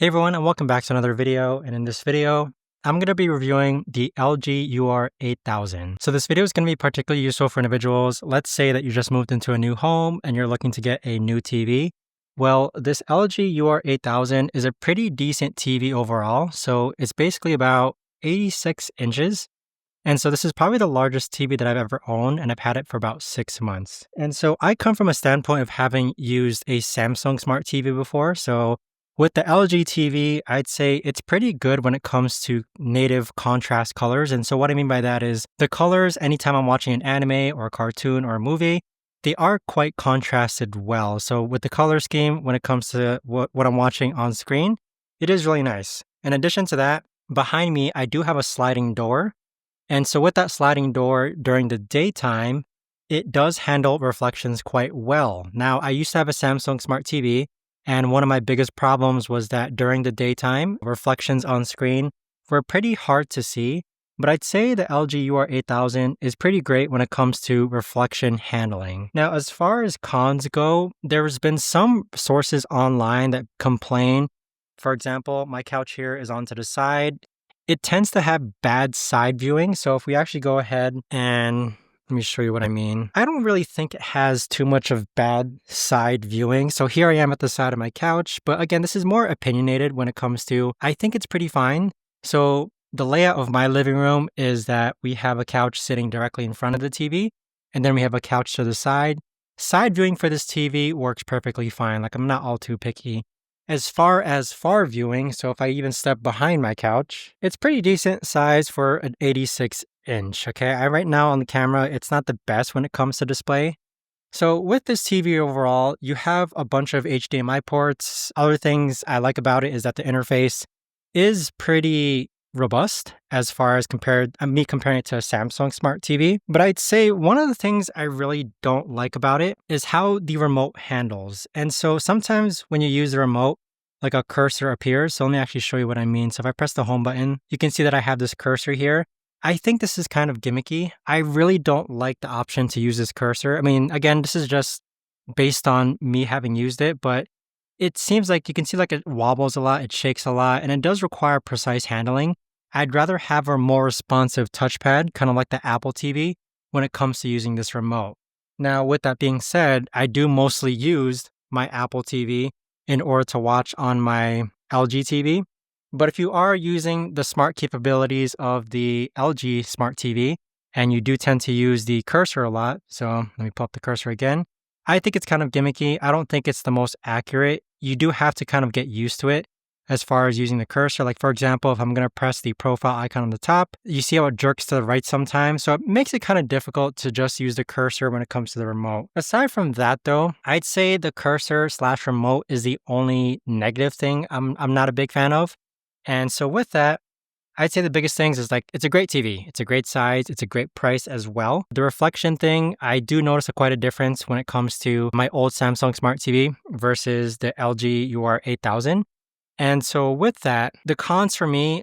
Hey everyone, and welcome back to another video. And in this video, I'm going to be reviewing the LG UR8000. So this video is going to be particularly useful for individuals. Let's say that you just moved into a new home and you're looking to get a new TV. Well, this LG UR8000 is a pretty decent TV overall. So it's basically about 86 inches. And so this is probably the largest TV that I've ever owned, and I've had it for about 6 months. And so I come from a standpoint of having used a Samsung Smart TV before. So with the LG TV, I'd say it's pretty good when it comes to native contrast colors. And so what I mean by that is the colors, anytime I'm watching an anime or a cartoon or a movie, they are quite contrasted well. So with the color scheme, when it comes to what I'm watching on screen, it is really nice. In addition to that, behind me, I do have a sliding door. And so with that sliding door during the daytime, it does handle reflections quite well. Now, I used to have a Samsung Smart TV, and one of my biggest problems was that during the daytime, reflections on screen were pretty hard to see. But I'd say the LG UR8000 is pretty great when it comes to reflection handling. Now, as far as cons go, there's been some sources online that complain. For example, my couch here is onto the side. It tends to have bad side viewing. So if we actually go ahead and let me show you what I mean. I don't really think it has too much of bad side viewing. So here I am at the side of my couch. But again, this is more opinionated when it comes to, I think it's pretty fine. So the layout of my living room is that we have a couch sitting directly in front of the TV. And then we have a couch to the side. Side viewing for this TV works perfectly fine. Like, I'm not all too picky. As far as far viewing, so if I even step behind my couch, it's pretty decent size for an 86 inch, okay? Right now on the camera, it's not the best when it comes to display. So with this TV overall, you have a bunch of HDMI ports. Other things I like about it is that the interface is pretty robust as far as comparing it to a Samsung Smart TV. But I'd say one of the things I really don't like about it is how the remote handles. And so sometimes when you use the remote, like a cursor appears. So let me actually show you what I mean. So if I press the home button, you can see that I have this cursor here. I think this is kind of gimmicky. I really don't like the option to use this cursor. I mean, again, this is just based on me having used it, but it seems like you can see like it wobbles a lot, it shakes a lot, and it does require precise handling. I'd rather have a more responsive touchpad, kind of like the Apple TV, when it comes to using this remote. Now, with that being said, I do mostly use my Apple TV in order to watch on my LG TV. But if you are using the smart capabilities of the LG Smart TV, and you do tend to use the cursor a lot, so let me pull up the cursor again, I think it's kind of gimmicky. I don't think it's the most accurate. You do have to kind of get used to it as far as using the cursor. Like, for example, if I'm going to press the profile icon on the top, you see how it jerks to the right sometimes. So it makes it kind of difficult to just use the cursor when it comes to the remote. Aside from that, though, I'd say the cursor/remote is the only negative thing I'm not a big fan of. And so with that, I'd say the biggest things is like, it's a great TV. It's a great size. It's a great price as well. The reflection thing, I do notice quite a difference when it comes to my old Samsung Smart TV versus the LG UR8000. And so with that, the cons for me,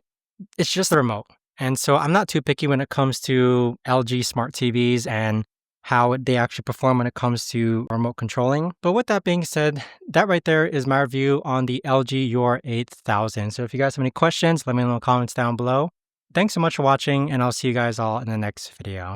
it's just the remote. And so I'm not too picky when it comes to LG Smart TVs and how they actually perform when it comes to remote controlling. But with that being said, that right there is my review on the LG UR8000. So if you guys have any questions, let me know in the comments down below. Thanks so much for watching, and I'll see you guys all in the next video.